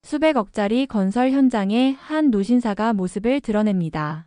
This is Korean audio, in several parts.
수백억짜리 건설 현장에 한 노신사가 모습을 드러냅니다.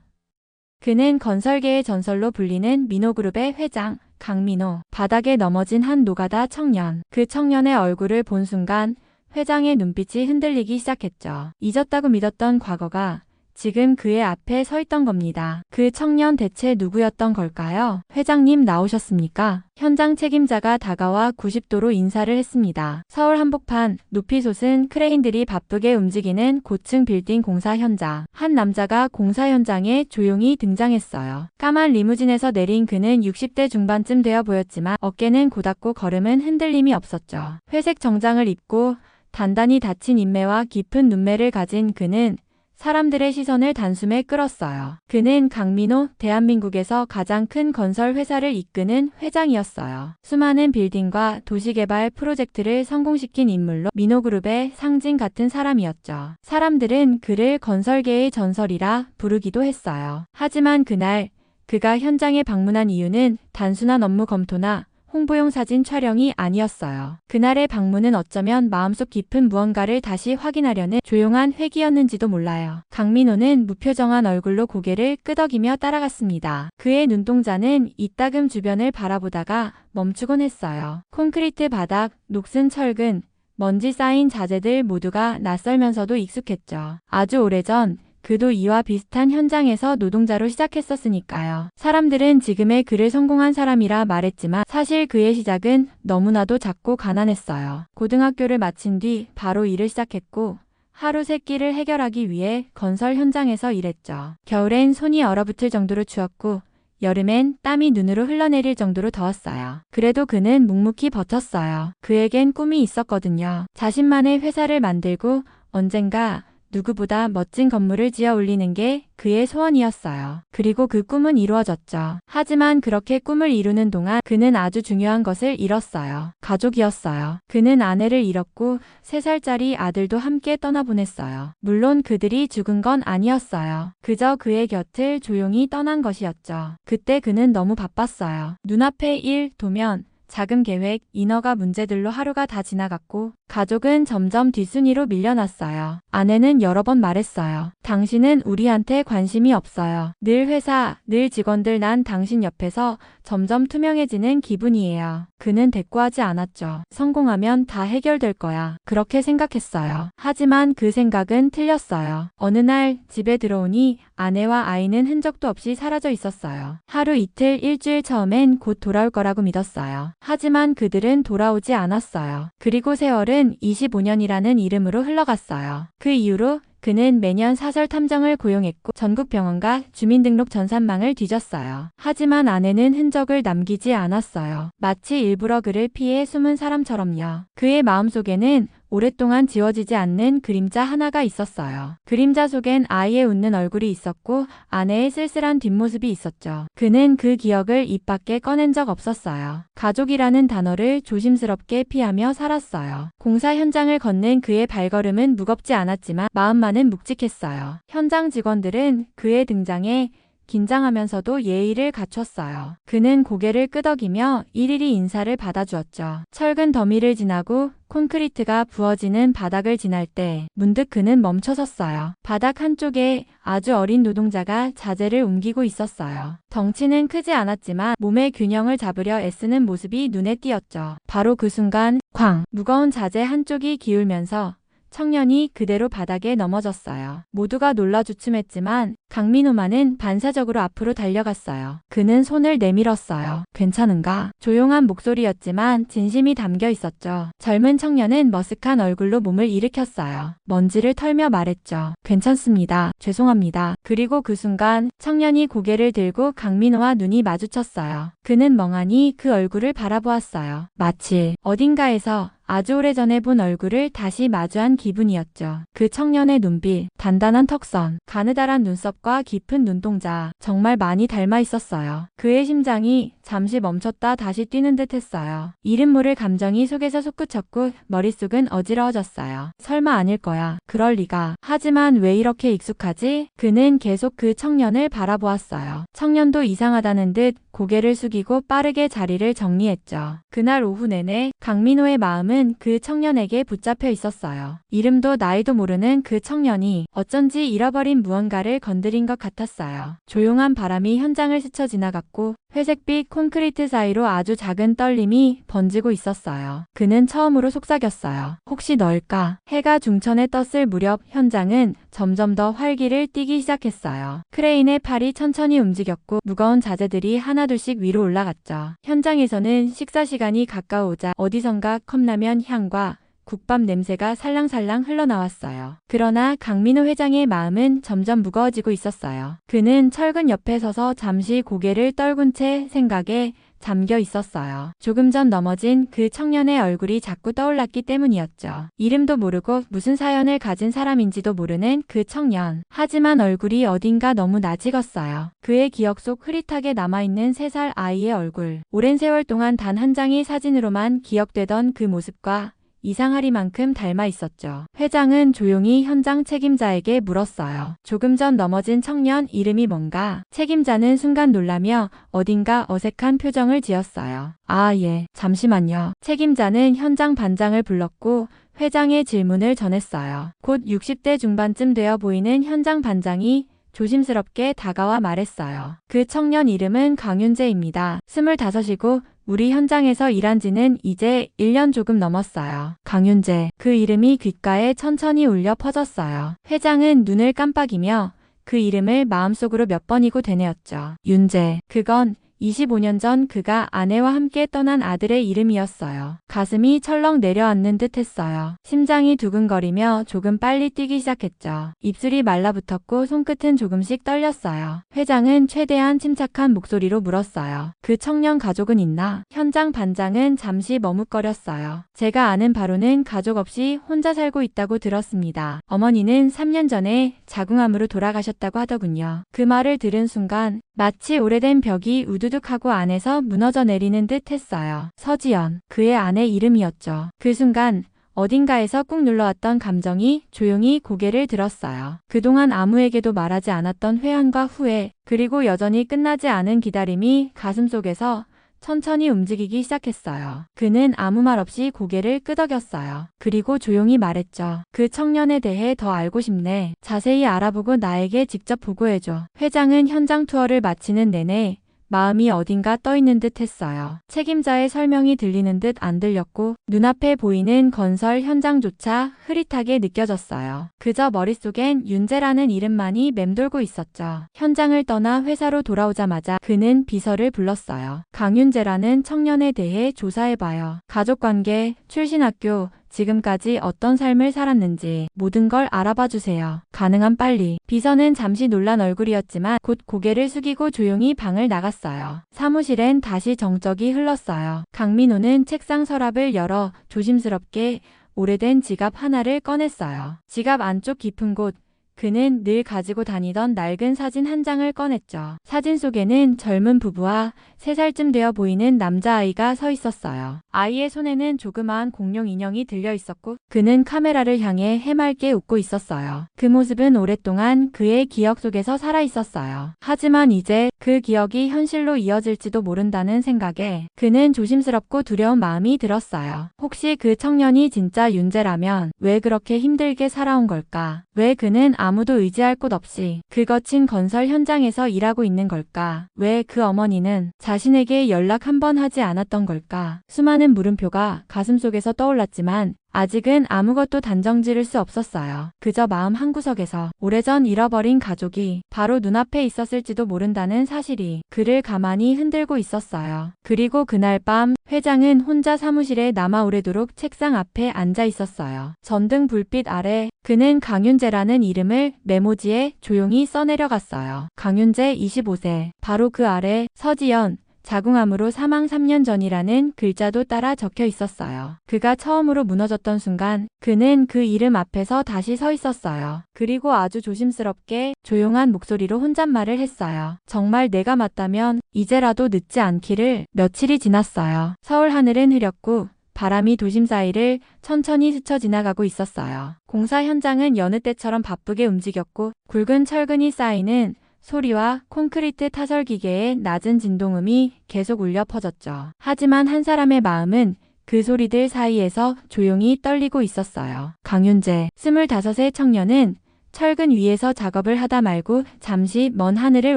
그는 건설계의 전설로 불리는 민호그룹의 회장 강민호. 바닥에 넘어진 한 노가다 청년. 그 청년의 얼굴을 본 순간 회장의 눈빛이 흔들리기 시작했죠. 잊었다고 믿었던 과거가 지금 그의 앞에 서 있던 겁니다. 그 청년 대체 누구였던 걸까요? 회장님 나오셨습니까? 현장 책임자가 다가와 90도로 인사를 했습니다. 서울 한복판 높이 솟은 크레인들이 바쁘게 움직이는 고층 빌딩 공사 현장. 한 남자가 공사 현장에 조용히 등장했어요. 까만 리무진에서 내린 그는 60대 중반쯤 되어 보였지만 어깨는 고닫고 걸음은 흔들림이 없었죠. 회색 정장을 입고 단단히 닫힌 인매와 깊은 눈매를 가진 그는 사람들의 시선을 단숨에 끌었어요. 그는 강민호, 대한민국에서 가장 큰 건설 회사를 이끄는 회장이었어요. 수많은 빌딩과 도시개발 프로젝트를 성공시킨 인물로 민호그룹의 상징 같은 사람이었죠. 사람들은 그를 건설계의 전설이라 부르기도 했어요. 하지만 그날 그가 현장에 방문한 이유는 단순한 업무 검토나 홍보용 사진 촬영이 아니었어요. 그날의 방문은 어쩌면 마음속 깊은 무언가를 다시 확인하려는 조용한 회기였는지도 몰라요. 강민호는 무표정한 얼굴로 고개를 끄덕이며 따라갔습니다. 그의 눈동자는 이따금 주변을 바라보다가 멈추곤 했어요. 콘크리트 바닥, 녹슨 철근, 먼지 쌓인 자재들 모두가 낯설면서도 익숙했죠. 아주 오래전 그도 이와 비슷한 현장에서 노동자로 시작했었으니까요. 사람들은 지금의 그를 성공한 사람이라 말했지만 사실 그의 시작은 너무나도 작고 가난했어요. 고등학교를 마친 뒤 바로 일을 시작했고 하루 세 끼를 해결하기 위해 건설 현장에서 일했죠. 겨울엔 손이 얼어붙을 정도로 추웠고 여름엔 땀이 눈으로 흘러내릴 정도로 더웠어요. 그래도 그는 묵묵히 버텼어요. 그에겐 꿈이 있었거든요. 자신만의 회사를 만들고 언젠가 누구보다 멋진 건물을 지어 올리는 게 그의 소원이었어요. 그리고 그 꿈은 이루어졌죠. 하지만 그렇게 꿈을 이루는 동안 그는 아주 중요한 것을 잃었어요. 가족이었어요. 그는 아내를 잃었고 3살짜리 아들도 함께 떠나보냈어요. 물론 그들이 죽은 건 아니었어요. 그저 그의 곁을 조용히 떠난 것이었죠. 그때 그는 너무 바빴어요. 눈앞에 일, 도면, 자금 계획, 인허가 문제들로 하루가 다 지나갔고 가족은 점점 뒷순위로 밀려났어요. 아내는 여러 번 말했어요. 당신은 우리한테 관심이 없어요. 늘 회사, 늘 직원들 난 당신 옆에서 점점 투명해지는 기분이에요. 그는 대꾸하지 않았죠. 성공하면 다 해결될 거야. 그렇게 생각했어요. 하지만 그 생각은 틀렸어요. 어느 날 집에 들어오니 아내와 아이는 흔적도 없이 사라져 있었어요. 하루 이틀 일주일 처음엔 곧 돌아올 거라고 믿었어요. 하지만 그들은 돌아오지 않았어요. 그리고 세월은 25년이라는 이름으로 흘러갔어요. 그 이후로 그는 매년 사설 탐정을 고용했고 전국 병원과 주민등록 전산망을 뒤졌어요. 하지만 아내는 흔적을 남기지 않았어요. 마치 일부러 그를 피해 숨은 사람처럼요. 그의 마음속에는 오랫동안 지워지지 않는 그림자 하나가 있었어요. 그림자 속엔 아이의 웃는 얼굴이 있었고 아내의 쓸쓸한 뒷모습이 있었죠. 그는 그 기억을 입 밖에 꺼낸 적 없었어요. 가족이라는 단어를 조심스럽게 피하며 살았어요. 공사 현장을 걷는 그의 발걸음은 무겁지 않았지만 마음만은 묵직했어요. 현장 직원들은 그의 등장에 긴장하면서도 예의를 갖췄어요. 그는 고개를 끄덕이며 일일이 인사를 받아주었죠. 철근 더미를 지나고 콘크리트가 부어지는 바닥을 지날 때 문득 그는 멈춰섰어요. 바닥 한쪽에 아주 어린 노동자가 자재를 옮기고 있었어요. 덩치는 크지 않았지만 몸의 균형을 잡으려 애쓰는 모습이 눈에 띄었죠. 바로 그 순간 쾅! 무거운 자재 한쪽이 기울면서 청년이 그대로 바닥에 넘어졌어요. 모두가 놀라 주춤했지만 강민호만은 반사적으로 앞으로 달려갔어요. 그는 손을 내밀었어요. 괜찮은가? 조용한 목소리였지만 진심이 담겨 있었죠. 젊은 청년은 머쓱한 얼굴로 몸을 일으켰어요. 먼지를 털며 말했죠. 괜찮습니다. 죄송합니다. 그리고 그 순간 청년이 고개를 들고 강민호와 눈이 마주쳤어요. 그는 멍하니 그 얼굴을 바라보았어요. 마치 어딘가에서 아주 오래전에 본 얼굴을 다시 마주한 기분이었죠. 그 청년의 눈빛, 단단한 턱선, 가느다란 눈썹과 깊은 눈동자, 정말 많이 닮아 있었어요. 그의 심장이 잠시 멈췄다 다시 뛰는 듯 했어요. 이름 모를 감정이 속에서 솟구쳤고 머릿속은 어지러워졌어요. 설마 아닐 거야. 그럴 리가. 하지만 왜 이렇게 익숙하지? 그는 계속 그 청년을 바라보았어요. 청년도 이상하다는 듯 고개를 숙이고 빠르게 자리를 정리했죠. 그날 오후 내내 강민호의 마음은 그 청년에게 붙잡혀 있었어요. 이름도 나이도 모르는 그 청년이 어쩐지 잃어버린 무언가를 건드린 것 같았어요. 조용한 바람이 현장을 스쳐 지나갔고 회색빛 콘크리트 사이로 아주 작은 떨림이 번지고 있었어요. 그는 처음으로 속삭였어요. 혹시 널까? 해가 중천에 떴을 무렵 현장은 점점 더 활기를 띠기 시작했어요. 크레인의 팔이 천천히 움직였고 무거운 자재들이 하나둘씩 위로 올라갔죠. 현장에서는 식사 시간이 가까워오자 어디선가 컵라면 향과 국밥 냄새가 살랑살랑 흘러나왔어요. 그러나 강민호 회장의 마음은 점점 무거워지고 있었어요. 그는 철근 옆에 서서 잠시 고개를 떨군 채 생각에 잠겨 있었어요. 조금 전 넘어진 그 청년의 얼굴이 자꾸 떠올랐기 때문이었죠. 이름도 모르고 무슨 사연을 가진 사람인지도 모르는 그 청년. 하지만 얼굴이 어딘가 너무 낯익었어요. 그의 기억 속 흐릿하게 남아있는 3살 아이의 얼굴. 오랜 세월 동안 단 한 장의 사진으로만 기억되던 그 모습과 이상하리만큼 닮아 있었죠. 회장은 조용히 현장 책임자에게 물었어요. 조금 전 넘어진 청년 이름이 뭔가? 책임자는 순간 놀라며 어딘가 어색한 표정을 지었어요. 아, 예, 잠시만요. 책임자는 현장 반장을 불렀고 회장의 질문을 전했어요. 곧 60대 중반쯤 되어 보이는 현장 반장이 조심스럽게 다가와 말했어요. 그 청년 이름은 강윤재입니다. 25이고 우리 현장에서 일한 지는 이제 1년 조금 넘었어요. 강윤재. 그 이름이 귓가에 천천히 울려 퍼졌어요. 회장은 눈을 깜빡이며 그 이름을 마음속으로 몇 번이고 되뇌었죠. 윤재. 그건 25년 전 그가 아내와 함께 떠난 아들의 이름이었어요. 가슴이 철렁 내려앉는 듯 했어요. 심장이 두근거리며 조금 빨리 뛰기 시작했죠. 입술이 말라붙었고 손끝은 조금씩 떨렸어요. 회장은 최대한 침착한 목소리로 물었어요. 그 청년 가족은 있나? 현장 반장은 잠시 머뭇거렸어요. 제가 아는 바로는 가족 없이 혼자 살고 있다고 들었습니다. 어머니는 3년 전에 자궁암으로 돌아가셨다고 하더군요. 그 말을 들은 순간 마치 오래된 벽이 우두둑하고 안에서 무너져 내리는 듯 했어요. 서지연, 그의 아내 이름이었죠. 그 순간 어딘가에서 꾹 눌러왔던 감정이 조용히 고개를 들었어요. 그동안 아무에게도 말하지 않았던 회한과 후회, 그리고 여전히 끝나지 않은 기다림이 가슴속에서 천천히 움직이기 시작했어요. 그는 아무 말 없이 고개를 끄덕였어요. 그리고 조용히 말했죠. 그 청년에 대해 더 알고 싶네. 자세히 알아보고 나에게 직접 보고해줘. 회장은 현장 투어를 마치는 내내 마음이 어딘가 떠있는 듯 했어요. 책임자의 설명이 들리는 듯 안 들렸고 눈앞에 보이는 건설 현장조차 흐릿하게 느껴졌어요. 그저 머릿속엔 윤재라는 이름만이 맴돌고 있었죠. 현장을 떠나 회사로 돌아오자마자 그는 비서를 불렀어요. 강윤재라는 청년에 대해 조사해봐요. 가족관계, 출신 학교, 지금까지 어떤 삶을 살았는지 모든 걸 알아봐 주세요. 가능한 빨리. 비서는 잠시 놀란 얼굴이었지만 곧 고개를 숙이고 조용히 방을 나갔어요. 사무실엔 다시 정적이 흘렀어요. 강민호는 책상 서랍을 열어 조심스럽게 오래된 지갑 하나를 꺼냈어요. 지갑 안쪽 깊은 곳, 그는 늘 가지고 다니던 낡은 사진 한 장을 꺼냈죠. 사진 속에는 젊은 부부와 3살쯤 되어 보이는 남자아이가 서 있었어요. 아이의 손에는 조그마한 공룡 인형이 들려 있었고 그는 카메라를 향해 해맑게 웃고 있었어요. 그 모습은 오랫동안 그의 기억 속에서 살아 있었어요. 하지만 이제 그 기억이 현실로 이어질지도 모른다는 생각에 그는 조심스럽고 두려운 마음이 들었어요. 혹시 그 청년이 진짜 윤재라면 왜 그렇게 힘들게 살아온 걸까? 왜 그는 아무도 의지할 곳 없이 그 거친 건설 현장에서 일하고 있는 걸까? 왜 그 어머니는 자신에게 연락 한 번 하지 않았던 걸까? 수많은 물음표가 가슴속에서 떠올랐지만 아직은 아무것도 단정 지을 수 없었어요. 그저 마음 한구석에서 오래전 잃어버린 가족이 바로 눈앞에 있었을지도 모른다는 사실이 그를 가만히 흔들고 있었어요. 그리고 그날 밤 회장은 혼자 사무실에 남아 오래도록 책상 앞에 앉아 있었어요. 전등 불빛 아래 그는 강윤재라는 이름을 메모지에 조용히 써내려갔어요. 강윤재 25세. 바로 그 아래 서지연, 자궁암으로 사망 3년 전이라는 글자도 따라 적혀 있었어요. 그가 처음으로 무너졌던 순간 그는 그 이름 앞에서 다시 서 있었어요. 그리고 아주 조심스럽게 조용한 목소리로 혼잣말을 했어요. 정말 내가 맞다면 이제라도 늦지 않기를. 며칠이 지났어요. 서울 하늘은 흐렸고 바람이 도심 사이를 천천히 스쳐 지나가고 있었어요. 공사 현장은 여느 때처럼 바쁘게 움직였고 굵은 철근이 쌓이는 소리와 콘크리트 타설 기계의 낮은 진동음이 계속 울려 퍼졌죠. 하지만 한 사람의 마음은 그 소리들 사이에서 조용히 떨리고 있었어요. 강윤재, 25세 청년은 철근 위에서 작업을 하다 말고 잠시 먼 하늘을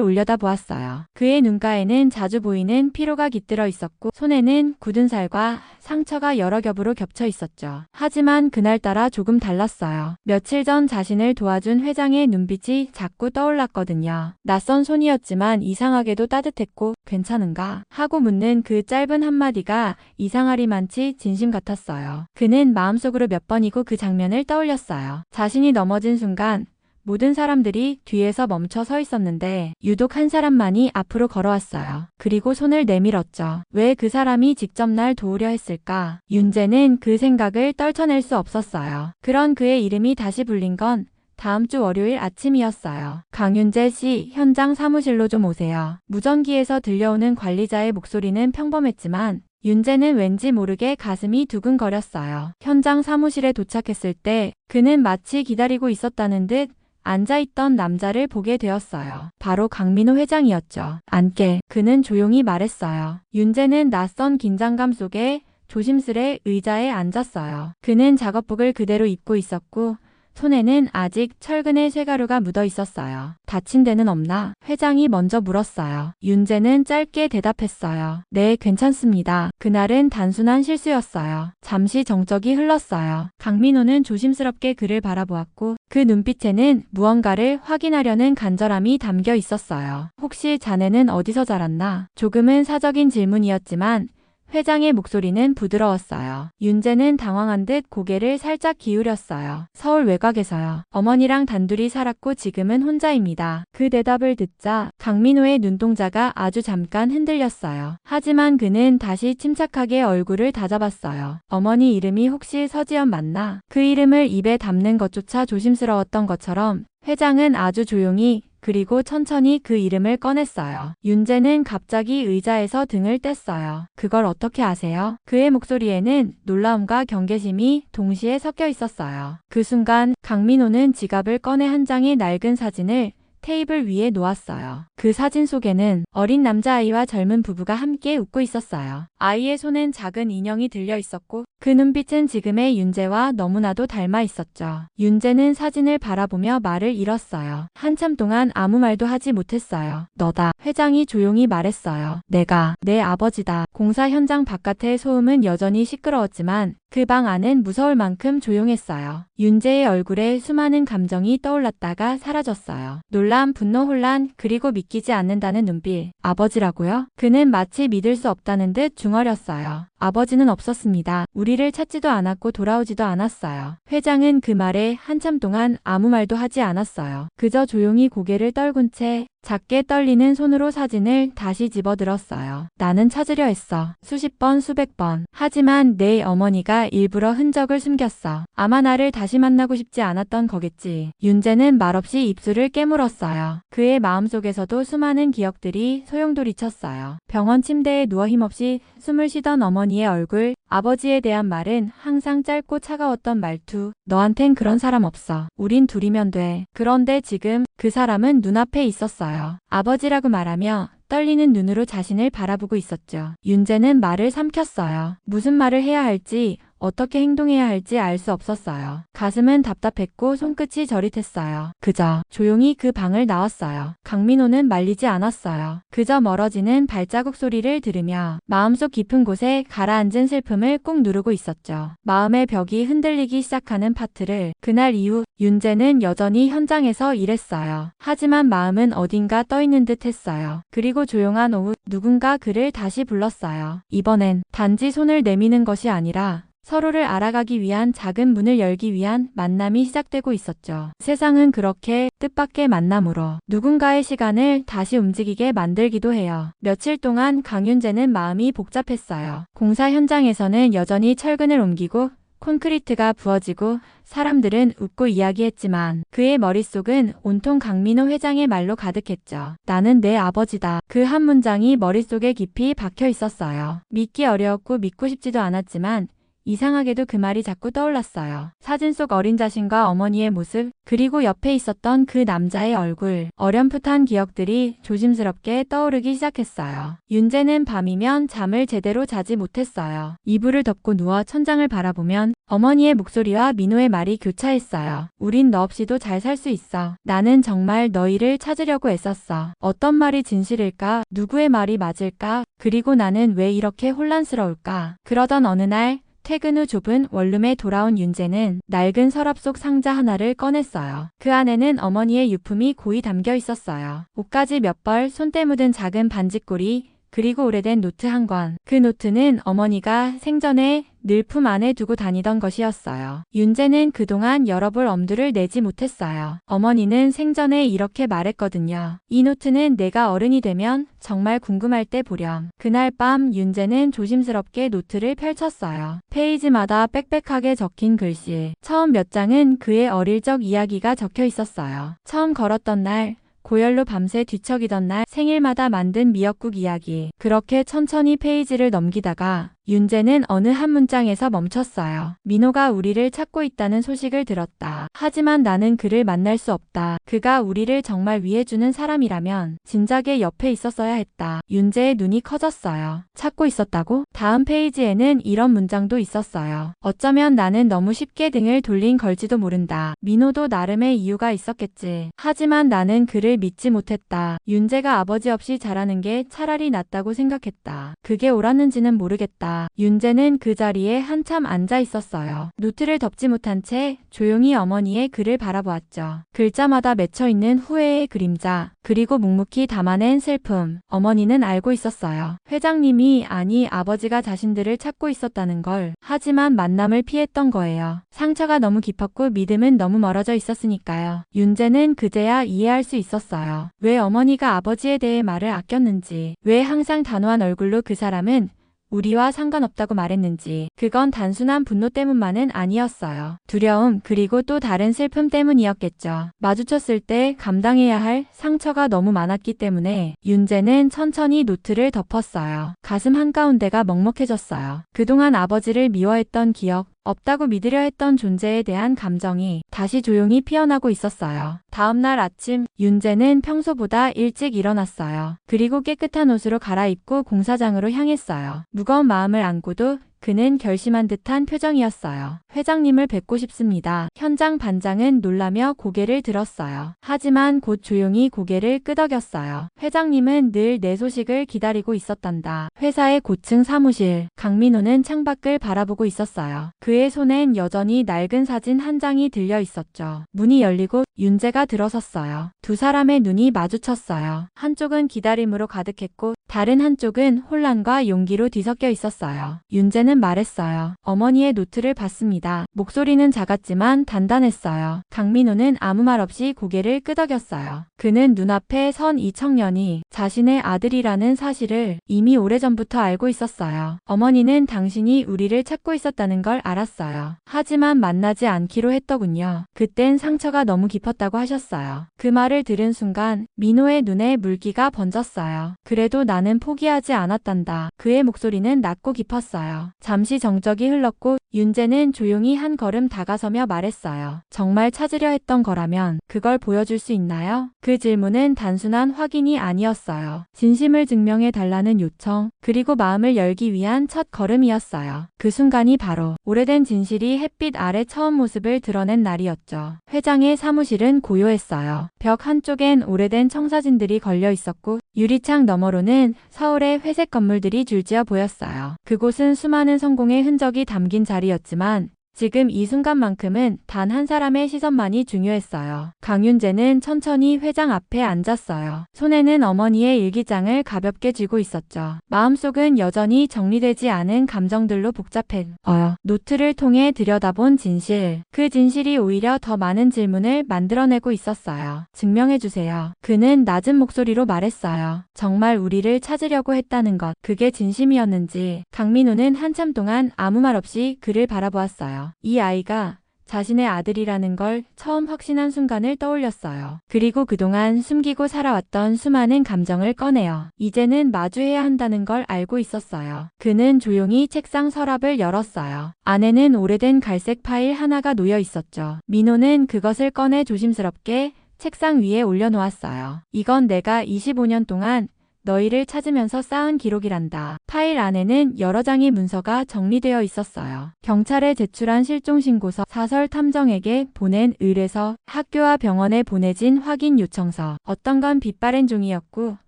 올려다보았어요. 그의 눈가에는 자주 보이는 피로가 깃들어 있었고 손에는 굳은 살과 상처가 여러 겹으로 겹쳐 있었죠. 하지만 그날따라 조금 달랐어요. 며칠 전 자신을 도와준 회장의 눈빛이 자꾸 떠올랐거든요. 낯선 손이었지만 이상하게도 따뜻했고 괜찮은가? 하고 묻는 그 짧은 한마디가 이상하리만치 진심 같았어요. 그는 마음속으로 몇 번이고 그 장면을 떠올렸어요. 자신이 넘어진 순간 모든 사람들이 뒤에서 멈춰 서 있었는데 유독 한 사람만이 앞으로 걸어왔어요. 그리고 손을 내밀었죠. 왜 그 사람이 직접 날 도우려 했을까? 윤재는 그 생각을 떨쳐낼 수 없었어요. 그런 그의 이름이 다시 불린 건 다음 주 월요일 아침이었어요. 강윤재 씨, 현장 사무실로 좀 오세요. 무전기에서 들려오는 관리자의 목소리는 평범했지만 윤재는 왠지 모르게 가슴이 두근거렸어요. 현장 사무실에 도착했을 때 그는 마치 기다리고 있었다는 듯 앉아있던 남자를 보게 되었어요. 바로 강민호 회장이었죠. 앉게. 그는 조용히 말했어요. 윤재는 낯선 긴장감 속에 조심스레 의자에 앉았어요. 그는 작업복을 그대로 입고 있었고 손에는 아직 철근의 쇠가루가 묻어 있었어요. 다친 데는 없나? 회장이 먼저 물었어요. 윤재는 짧게 대답했어요. 네, 괜찮습니다. 그날은 단순한 실수였어요. 잠시 정적이 흘렀어요. 강민호는 조심스럽게 그를 바라보았고 그 눈빛에는 무언가를 확인하려는 간절함이 담겨 있었어요. 혹시 자네는 어디서 자랐나? 조금은 사적인 질문이었지만 회장의 목소리는 부드러웠어요. 윤재는 당황한 듯 고개를 살짝 기울였어요. 서울 외곽에서요. 어머니랑 단둘이 살았고 지금은 혼자입니다. 그 대답을 듣자 강민호의 눈동자가 아주 잠깐 흔들렸어요. 하지만 그는 다시 침착하게 얼굴을 다잡았어요. 어머니 이름이 혹시 서지연 맞나? 그 이름을 입에 담는 것조차 조심스러웠던 것처럼 회장은 아주 조용히 그리고 천천히 그 이름을 꺼냈어요. 윤재는 갑자기 의자에서 등을 뗐어요. 그걸 어떻게 아세요? 그의 목소리에는 놀라움과 경계심이 동시에 섞여 있었어요. 그 순간 강민호는 지갑을 꺼내 한 장의 낡은 사진을 테이블 위에 놓았어요. 그 사진 속에는 어린 남자아이와 젊은 부부가 함께 웃고 있었어요. 아이의 손엔 작은 인형이 들려 있었고 그 눈빛은 지금의 윤재와 너무나도 닮아 있었죠. 윤재는 사진을 바라보며 말을 잃었어요. 한참 동안 아무 말도 하지 못했어요. 너다. 회장이 조용히 말했어요. 내가 내 아버지다. 공사 현장 바깥의 소음은 여전히 시끄러웠지만 그 방 안은 무서울 만큼 조용했어요. 윤재의 얼굴에 수많은 감정이 떠올랐다가 사라졌어요. 놀람, 분노, 혼란, 그리고 믿기지 않는다는 눈빛. 아버지라고요? 그는 마치 믿을 수 없다는 듯 중얼였어요. 아버지는 없었습니다. 우리를 찾지도 않았고 돌아오지도 않았어요. 회장은 그 말에 한참 동안 아무 말도 하지 않았어요. 그저 조용히 고개를 떨군 채 작게 떨리는 손으로 사진을 다시 집어들었어요. 나는 찾으려 했어. 수십 번, 수백 번. 하지만 내 어머니가 일부러 흔적을 숨겼어. 아마 나를 다시 만나고 싶지 않았던 거겠지. 윤재는 말없이 입술을 깨물었어요. 그의 마음속에서도 수많은 기억들이 소용돌이쳤어요. 병원 침대에 누워 힘없이 숨을 쉬던 어머니의 얼굴, 아버지에 대한 말은 항상 짧고 차가웠던 말투. 너한텐 그런 사람 없어. 우린 둘이면 돼. 그런데 지금 그 사람은 눈앞에 있었어요. 아버지라고 말하며 떨리는 눈으로 자신을 바라보고 있었죠. 윤재는 말을 삼켰어요. 무슨 말을 해야 할지, 어떻게 행동해야 할지 알 수 없었어요. 가슴은 답답했고 손끝이 저릿했어요. 그저 조용히 그 방을 나왔어요. 강민호는 말리지 않았어요. 그저 멀어지는 발자국 소리를 들으며 마음속 깊은 곳에 가라앉은 슬픔을 꾹 누르고 있었죠. 마음의 벽이 흔들리기 시작하는 파트를. 그날 이후 윤재는 여전히 현장에서 일했어요. 하지만 마음은 어딘가 떠있는 듯 했어요. 그리고 조용한 오후 누군가 그를 다시 불렀어요. 이번엔 단지 손을 내미는 것이 아니라 서로를 알아가기 위한 작은 문을 열기 위한 만남이 시작되고 있었죠. 세상은 그렇게 뜻밖의 만남으로 누군가의 시간을 다시 움직이게 만들기도 해요. 며칠 동안 강윤재는 마음이 복잡했어요. 공사 현장에서는 여전히 철근을 옮기고 콘크리트가 부어지고 사람들은 웃고 이야기했지만 그의 머릿속은 온통 강민호 회장의 말로 가득했죠. 나는 내 아버지다. 그 한 문장이 머릿속에 깊이 박혀 있었어요. 믿기 어려웠고 믿고 싶지도 않았지만 이상하게도 그 말이 자꾸 떠올랐어요. 사진 속 어린 자신과 어머니의 모습, 그리고 옆에 있었던 그 남자의 얼굴, 어렴풋한 기억들이 조심스럽게 떠오르기 시작했어요. 윤재는 밤이면 잠을 제대로 자지 못했어요. 이불을 덮고 누워 천장을 바라보면 어머니의 목소리와 민호의 말이 교차했어요. 우린 너 없이도 잘 살 수 있어. 나는 정말 너희를 찾으려고 애썼어. 어떤 말이 진실일까? 누구의 말이 맞을까? 그리고 나는 왜 이렇게 혼란스러울까? 그러던 어느 날 퇴근 후 좁은 원룸에 돌아온 윤재는 낡은 서랍 속 상자 하나를 꺼냈어요. 그 안에는 어머니의 유품이 고이 담겨 있었어요. 옷가지 몇 벌, 손때 묻은 작은 반지꼬리, 그리고 오래된 노트 한 권. 그 노트는 어머니가 생전에 늘 품 안에 두고 다니던 것이었어요. 윤재는 그동안 열어볼 엄두를 내지 못했어요. 어머니는 생전에 이렇게 말했거든요. 이 노트는 내가 어른이 되면 정말 궁금할 때 보렴. 그날 밤 윤재는 조심스럽게 노트를 펼쳤어요. 페이지마다 빽빽하게 적힌 글씨. 처음 몇 장은 그의 어릴 적 이야기가 적혀 있었어요. 처음 걸었던 날, 고열로 밤새 뒤척이던 날, 생일마다 만든 미역국 이야기. 그렇게 천천히 페이지를 넘기다가 윤재는 어느 한 문장에서 멈췄어요. 민호가 우리를 찾고 있다는 소식을 들었다. 하지만 나는 그를 만날 수 없다. 그가 우리를 정말 위해주는 사람이라면 진작에 옆에 있었어야 했다. 윤재의 눈이 커졌어요. 찾고 있었다고? 다음 페이지에는 이런 문장도 있었어요. 어쩌면 나는 너무 쉽게 등을 돌린 걸지도 모른다. 민호도 나름의 이유가 있었겠지. 하지만 나는 그를 믿지 못했다. 윤재가 아버지 없이 자라는 게 차라리 낫다고 생각했다. 그게 옳았는지는 모르겠다. 윤재는 그 자리에 한참 앉아 있었어요. 노트를 덮지 못한 채 조용히 어머니의 글을 바라보았죠. 글자마다 맺혀있는 후회의 그림자, 그리고 묵묵히 담아낸 슬픔. 어머니는 알고 있었어요. 회장님이, 아니 아버지가 자신들을 찾고 있었다는 걸. 하지만 만남을 피했던 거예요. 상처가 너무 깊었고 믿음은 너무 멀어져 있었으니까요. 윤재는 그제야 이해할 수 있었어요. 왜 어머니가 아버지에 대해 말을 아꼈는지, 왜 항상 단호한 얼굴로 그 사람은 우리와 상관없다고 말했는지. 그건 단순한 분노 때문만은 아니었어요. 두려움, 그리고 또 다른 슬픔 때문이었겠죠. 마주쳤을 때 감당해야 할 상처가 너무 많았기 때문에 윤재는 천천히 노트를 덮었어요. 가슴 한가운데가 먹먹해졌어요. 그동안 아버지를 미워했던 기억, 없다고 믿으려 했던 존재에 대한 감정이 다시 조용히 피어나고 있었어요. 다음날 아침, 윤재는 평소보다 일찍 일어났어요. 그리고 깨끗한 옷으로 갈아입고 공사장으로 향했어요. 무거운 마음을 안고도 그는 결심한 듯한 표정이었어요. 회장님을 뵙고 싶습니다. 현장 반장은 놀라며 고개를 들었어요. 하지만 곧 조용히 고개를 끄덕였어요. 회장님은 늘 내 소식을 기다리고 있었단다. 회사의 고층 사무실. 강민호는 창밖을 바라보고 있었어요. 그의 손엔 여전히 낡은 사진 한 장이 들려 있었죠. 문이 열리고 윤재가 들어섰어요. 두 사람의 눈이 마주쳤어요. 한쪽은 기다림으로 가득했고 다른 한쪽은 혼란과 용기로 뒤섞여 있었어요. 윤재는 말했어요. 어머니의 노트를 봤습니다. 목소리는 작았지만 단단했어요. 강민호는 아무 말 없이 고개를 끄덕였어요. 그는 눈앞에 선 이 청년이 자신의 아들이라는 사실을 이미 오래전부터 알고 있었어요. 어머니는 당신이 우리를 찾고 있었다는 걸 알았어요. 하지만 만나지 않기로 했더군요. 그땐 상처가 너무 깊었다고 하셨어요. 그 말을 들은 순간 민호의 눈에 물기가 번졌어요. 그래도 나는 포기하지 않았단다. 그의 목소리는 낮고 깊었어요. 잠시 정적이 흘렀고 윤재는 조용히 한 걸음 다가서며 말했어요. 정말 찾으려 했던 거라면 그걸 보여줄 수 있나요? 그 질문은 단순한 확인이 아니었어요. 진심을 증명해 달라는 요청, 그리고 마음을 열기 위한 첫 걸음이었어요. 그 순간이 바로 오래된 진실이 햇빛 아래 처음 모습을 드러낸 날이었죠. 회장의 사무실은 고요했어요. 벽 한쪽엔 오래된 청사진들이 걸려 있었고 유리창 너머로는 서울의 회색 건물들이 줄지어 보였어요. 그곳은 수많은 성공의 흔적이 담긴 자리였지만 지금 이 순간만큼은 단 한 사람의 시선만이 중요했어요. 강윤재는 천천히 회장 앞에 앉았어요. 손에는 어머니의 일기장을 가볍게 쥐고 있었죠. 마음속은 여전히 정리되지 않은 감정들로 복잡해요. 노트를 통해 들여다본 진실. 그 진실이 오히려 더 많은 질문을 만들어내고 있었어요. 증명해주세요. 그는 낮은 목소리로 말했어요. 정말 우리를 찾으려고 했다는 것. 그게 진심이었는지. 강민호는 한참 동안 아무 말 없이 그를 바라보았어요. 이 아이가 자신의 아들이라는 걸 처음 확신한 순간을 떠올렸어요. 그리고 그동안 숨기고 살아왔던 수많은 감정을 꺼내어 이제는 마주해야 한다는 걸 알고 있었어요. 그는 조용히 책상 서랍을 열었어요. 안에는 오래된 갈색 파일 하나가 놓여 있었죠. 민호는 그것을 꺼내 조심스럽게 책상 위에 올려놓았어요. 이건 내가 25년 동안 너희를 찾으면서 쌓은 기록이란다. 파일 안에는 여러 장의 문서가 정리되어 있었어요. 경찰에 제출한 실종신고서, 사설 탐정에게 보낸 의뢰서, 학교와 병원에 보내진 확인 요청서. 어떤 건 빛바랜 종이였고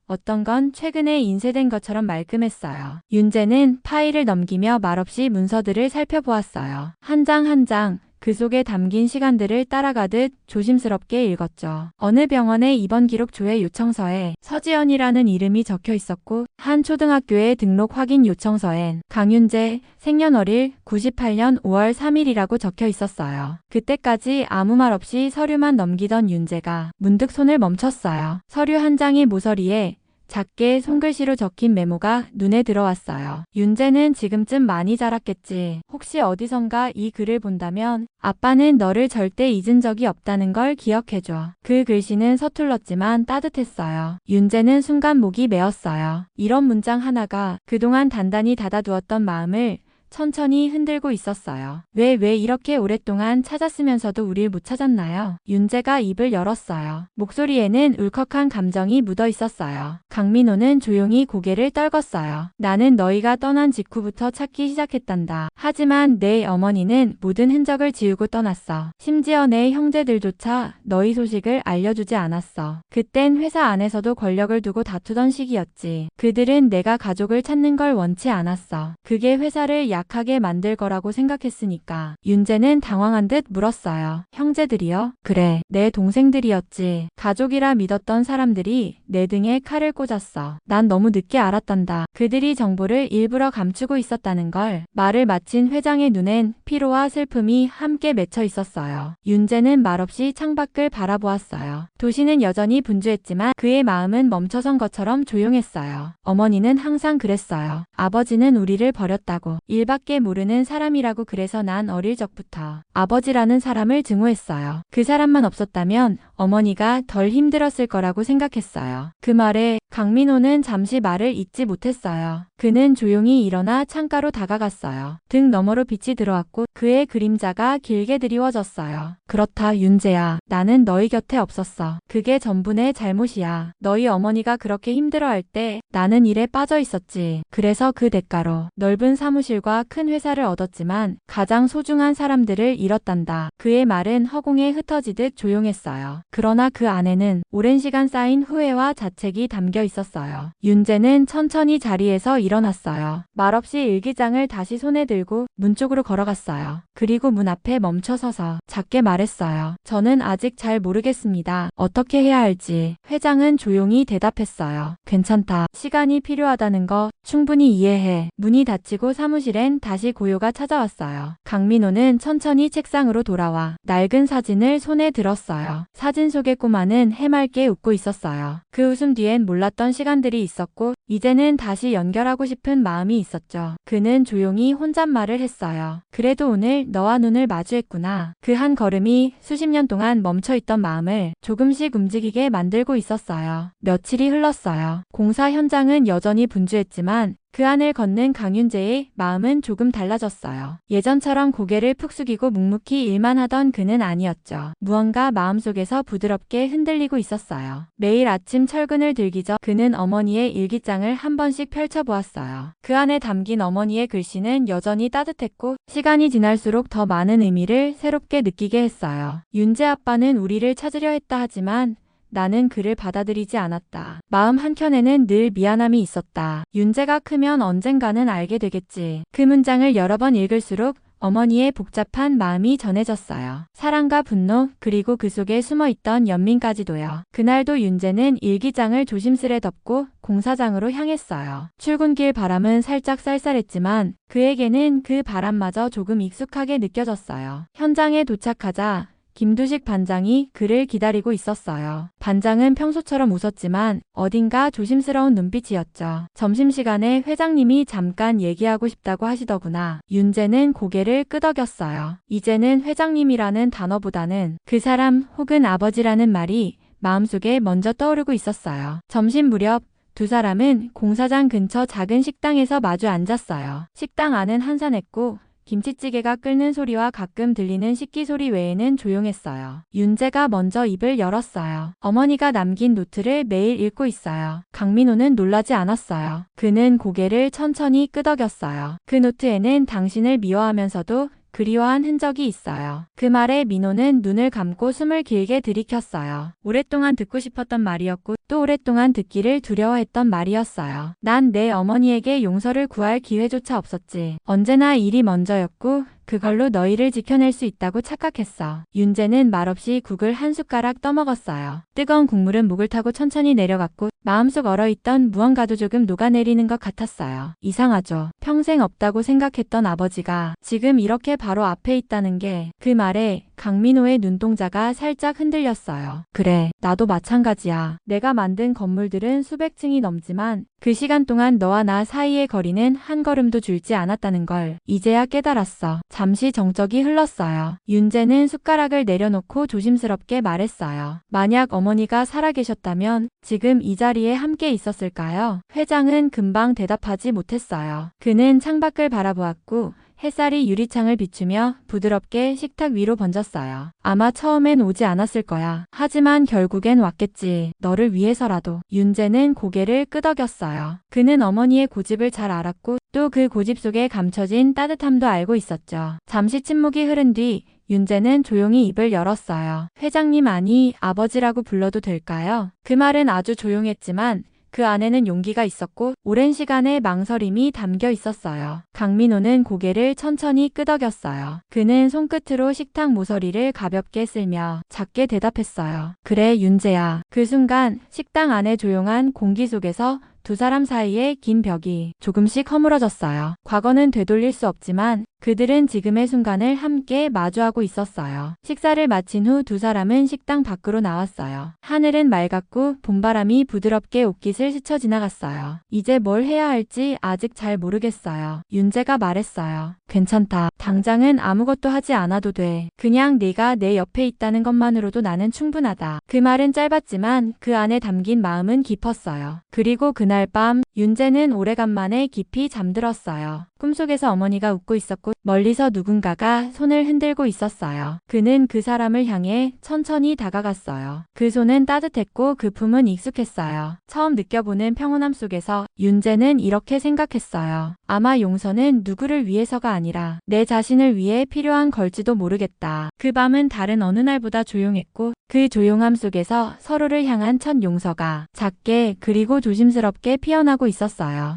어떤 건 최근에 인쇄된 것처럼 말끔했어요. 윤재는 파일을 넘기며 말없이 문서들을 살펴보았어요. 한 장 한 장, 그 속에 담긴 시간들을 따라가듯 조심스럽게 읽었죠. 어느 병원의 입원 기록 조회 요청서에 서지연이라는 이름이 적혀 있었고, 한 초등학교의 등록 확인 요청서엔 강윤재, 생년월일 98년 5월 3일이라고 적혀 있었어요. 그때까지 아무 말 없이 서류만 넘기던 윤재가 문득 손을 멈췄어요. 서류 한 장의 모서리에 작게 손글씨로 적힌 메모가 눈에 들어왔어요. 윤재는 지금쯤 많이 자랐겠지. 혹시 어디선가 이 글을 본다면 아빠는 너를 절대 잊은 적이 없다는 걸 기억해줘. 그 글씨는 서툴렀지만 따뜻했어요. 윤재는 순간 목이 메었어요. 이런 문장 하나가 그동안 단단히 닫아두었던 마음을 천천히 흔들고 있었어요. 왜 이렇게 오랫동안 찾았으면서도 우릴 못 찾았나요? 윤재가 입을 열었어요. 목소리에는 울컥한 감정이 묻어 있었어요. 강민호는 조용히 고개를 떨궜어요. 나는 너희가 떠난 직후부터 찾기 시작했단다. 하지만 내 어머니는 모든 흔적을 지우고 떠났어. 심지어 내 형제들조차 너희 소식을 알려주지 않았어. 그땐 회사 안에서도 권력을 두고 다투던 시기였지. 그들은 내가 가족을 찾는 걸 원치 않았어. 그게 회사를 약하게 만들 거라고 생각했으니까. 윤재는 당황한 듯 물었어요. 형제들이요? 그래, 내 동생들이었지. 가족이라 믿었던 사람들이 내 등에 칼을 꽂았어. 난 너무 늦게 알았단다. 그들이 정보를 일부러 감추고 있었다는 걸. 말을 마친 회장의 눈엔 피로와 슬픔이 함께 맺혀 있었어요. 윤재는 말없이 창밖을 바라보았어요. 도시는 여전히 분주했지만 그의 마음은 멈춰선 것처럼 조용했어요. 어머니는 항상 그랬어요. 아버지는 우리를 버렸다고. 일밖에 모르는 사람이라고. 그래서 난 어릴 적부터 아버지라는 사람을 증오했어요. 그 사람만 없었다면 어머니가 덜 힘들었을 거라고 생각했어요. 그 말에 강민호는 잠시 말을 잇지 못했어요. 그는 조용히 일어나 창가로 다가갔어요. 등 너머로 빛이 들어왔고 그의 그림자가 길게 드리워졌어요. 그렇다, 윤재야. 나는 너희 곁에 없었어. 그게 전부 내 잘못이야. 너희 어머니가 그렇게 힘들어할 때 나는 일에 빠져 있었지. 그래서 그 대가로 넓은 사무실과 큰 회사를 얻었지만 가장 소중한 사람들을 잃었단다. 그의 말은 허공에 흩어지듯 조용했어요. 그러나 그 안에는 오랜 시간 쌓인 후회와 자책이 담겨 있었어요. 윤재는 천천히 자리에서 일어났어요. 말없이 일기장을 다시 손에 들고 문 쪽으로 걸어갔어요. 그리고 문 앞에 멈춰서서 작게 말했어요. 저는 아직 잘 모르겠습니다. 어떻게 해야 할지. 회장은 조용히 대답했어요. 괜찮다. 시간이 필요하다는 거 충분히 이해해. 문이 닫히고 사무실엔 다시 고요가 찾아왔어요. 강민호는 천천히 책상으로 돌아와 낡은 사진을 손에 들었어요. 사진 속의 꼬마는 해맑게 웃고 있었어요. 그 웃음 뒤엔 몰랐던 시간들이 있었고 이제는 다시 연결하고 싶은 마음이 있었죠. 그는 조용히 혼잣말을 했어요. 그래도 오늘 너와 눈을 마주했구나. 그 한 걸음이 수십 년 동안 멈춰있던 마음을 조금씩 움직이게 만들고 있었어요. 며칠이 흘렀어요. 공사 현장은 여전히 분주했지만 그 안을 걷는 강윤재의 마음은 조금 달라졌어요. 예전처럼 고개를 푹 숙이고 묵묵히 일만 하던 그는 아니었죠. 무언가 마음속에서 부드럽게 흔들리고 있었어요. 매일 아침 철근을 들기 전 그는 어머니의 일기장을 한 번씩 펼쳐보았어요. 그 안에 담긴 어머니의 글씨는 여전히 따뜻했고 시간이 지날수록 더 많은 의미를 새롭게 느끼게 했어요. 윤재 아빠는 우리를 찾으려 했다 하지만 나는 그를 받아들이지 않았다. 마음 한켠에는 늘 미안함이 있었다. 윤재가 크면 언젠가는 알게 되겠지. 그 문장을 여러 번 읽을수록 어머니의 복잡한 마음이 전해졌어요. 사랑과 분노, 그리고 그 속에 숨어있던 연민까지도요. 그날도 윤재는 일기장을 조심스레 덮고 공사장으로 향했어요. 출근길 바람은 살짝 쌀쌀했지만 그에게는 그 바람마저 조금 익숙하게 느껴졌어요. 현장에 도착하자 김두식 반장이 그를 기다리고 있었어요. 반장은 평소처럼 웃었지만 어딘가 조심스러운 눈빛이었죠. 점심시간에 회장님이 잠깐 얘기하고 싶다고 하시더구나. 윤재는 고개를 끄덕였어요. 이제는 회장님이라는 단어보다는 그 사람 혹은 아버지라는 말이 마음속에 먼저 떠오르고 있었어요. 점심 무렵 두 사람은 공사장 근처 작은 식당에서 마주 앉았어요. 식당 안은 한산했고 김치찌개가 끓는 소리와 가끔 들리는 식기 소리 외에는 조용했어요. 윤재가 먼저 입을 열었어요. 어머니가 남긴 노트를 매일 읽고 있어요. 강민호는 놀라지 않았어요. 그는 고개를 천천히 끄덕였어요. 그 노트에는 당신을 미워하면서도 그리워한 흔적이 있어요. 그 말에 민호는 눈을 감고 숨을 길게 들이켰어요. 오랫동안 듣고 싶었던 말이었고 또 오랫동안 듣기를 두려워했던 말이었어요. 난 내 어머니에게 용서를 구할 기회조차 없었지. 언제나 일이 먼저였고 그걸로 너희를 지켜낼 수 있다고 착각했어. 윤재는 말없이 국을 한 숟가락 떠먹었어요. 뜨거운 국물은 목을 타고 천천히 내려갔고 마음속 얼어있던 무언가도 조금 녹아내리는 것 같았어요. 이상하죠. 평생 없다고 생각했던 아버지가 지금 이렇게 바로 앞에 있다는 게 그 말에 강민호의 눈동자가 살짝 흔들렸어요. 그래, 나도 마찬가지야. 내가 만든 건물들은 수백 층이 넘지만 그 시간 동안 너와 나 사이의 거리는 한 걸음도 줄지 않았다는 걸 이제야 깨달았어. 잠시 정적이 흘렀어요. 윤재는 숟가락을 내려놓고 조심스럽게 말했어요. 만약 어머니가 살아계셨다면 지금 이 자리에 함께 있었을까요? 회장은 금방 대답하지 못했어요. 그는 창밖을 바라보았고 햇살이 유리창을 비추며 부드럽게 식탁 위로 번졌어요. 아마 처음엔 오지 않았을 거야. 하지만 결국엔 왔겠지. 너를 위해서라도. 윤재는 고개를 끄덕였어요. 그는 어머니의 고집을 잘 알았고 또 그 고집 속에 감춰진 따뜻함도 알고 있었죠. 잠시 침묵이 흐른 뒤 윤재는 조용히 입을 열었어요. 회장님 아니 아버지라고 불러도 될까요? 그 말은 아주 조용했지만 그 안에는 용기가 있었고 오랜 시간의 망설임이 담겨 있었어요. 강민호는 고개를 천천히 끄덕였어요. 그는 손끝으로 식탁 모서리를 가볍게 쓸며 작게 대답했어요. 그래 윤재야. 그 순간 식당 안의 조용한 공기 속에서 두 사람 사이의 긴 벽이 조금씩 허물어졌어요. 과거는 되돌릴 수 없지만 그들은 지금의 순간을 함께 마주하고 있었어요. 식사를 마친 후 두 사람은 식당 밖으로 나왔어요. 하늘은 맑았고 봄바람이 부드럽게 옷깃을 스쳐 지나갔어요. 이제 뭘 해야 할지 아직 잘 모르겠어요. 윤재가 말했어요. 괜찮다. 당장은 아무것도 하지 않아도 돼. 그냥 네가 내 옆에 있다는 것만으로도 나는 충분하다. 그 말은 짧았지만 그 안에 담긴 마음은 깊었어요. 그리고 그날 밤 윤재는 오래간만에 깊이 잠들었어요. 꿈속에서 어머니가 웃고 있었고 멀리서 누군가가 손을 흔들고 있었어요. 그는 그 사람을 향해 천천히 다가갔어요. 그 손은 따뜻했고 그 품은 익숙했어요. 처음 느껴보는 평온함 속에서 윤재는 이렇게 생각했어요. 아마 용서는 누구를 위해서가 아니라 내 자신을 위해 필요한 걸지도 모르겠다. 그 밤은 다른 어느 날보다 조용했고 그 조용함 속에서 서로를 향한 첫 용서가 작게 그리고 조심스럽게 피어나고 있었어요.